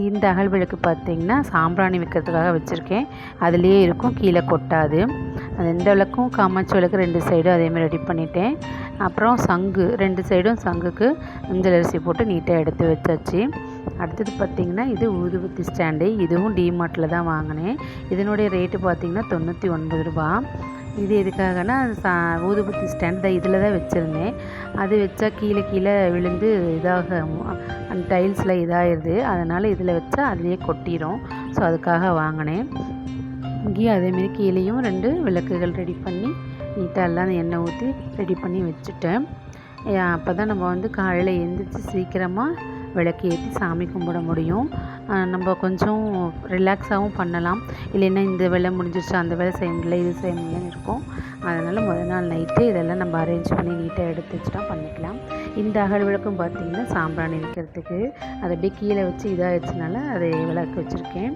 இந்த அகல் விளக்கு பார்த்திங்கன்னா சாம்பிராணி வைக்கிறதுக்காக வச்சுருக்கேன். அதுலேயே இருக்கும், கீழே கொட்டாது. அது இந்த விளக்கும் காமாட்சி விளக்கு 2 சைடும் அதேமாதிரி ரெடி பண்ணிட்டேன். அப்புறம் சங்கு 2 சைடும் சங்குக்கு மஞ்சள் அரிசி போட்டு நீட்டாக எடுத்து வச்சாச்சு. அடுத்தது பார்த்திங்கன்னா இது ஊதுபத்தி ஸ்டாண்டு. இதுவும் டிமார்ட்டில் தான் வாங்கினேன். இதனுடைய ரேட்டு பார்த்திங்கன்னா 99 ரூபா. இது எதுக்காகனா ஊதுபத்தி ஸ்டாண்ட் இதில் தான் வச்சுருந்தேன். அது வச்சா கீழே விழுந்து அந்த டைல்ஸில் இதாகிடுது. அதனால் இதில் வச்சா அதுலேயே கொட்டிடும். ஸோ அதுக்காக வாங்கினேன். இங்கேயும் அதேமாரி கீழேயும் 2 விளக்குகள் ரெடி பண்ணி நீட்டாக எல்லாம் எண்ணெய் ஊற்றி ரெடி பண்ணி வச்சுட்டேன். அப்போ தான் நம்ம காலையில் எழுந்திரிச்சி சீக்கிரமாக விளக்கு ஏற்றி சாமி கும்பிட முடியும். நம்ம கொஞ்சம் ரிலாக்ஸாகவும் பண்ணலாம். இல்லைன்னா இந்த வேலை முடிஞ்சிருச்சு, அந்த வேலை செய்ய முடியல, இது செய்ய முடியலன்னு இருக்கும். அதனால் முதல் நாள் நைட்டு இதெல்லாம் நம்ம அரேஞ்ச் பண்ணி நீட்டாக எடுத்து வச்சுட்டா பண்ணிக்கலாம். இந்த அகல் விளக்கும் பார்த்திங்கன்னா சாம்பிராணி வைக்கிறதுக்கு அது அப்படியே கீழே வச்சு இதாகிடுச்சுனால அதை விளக்கு வச்சுருக்கேன்.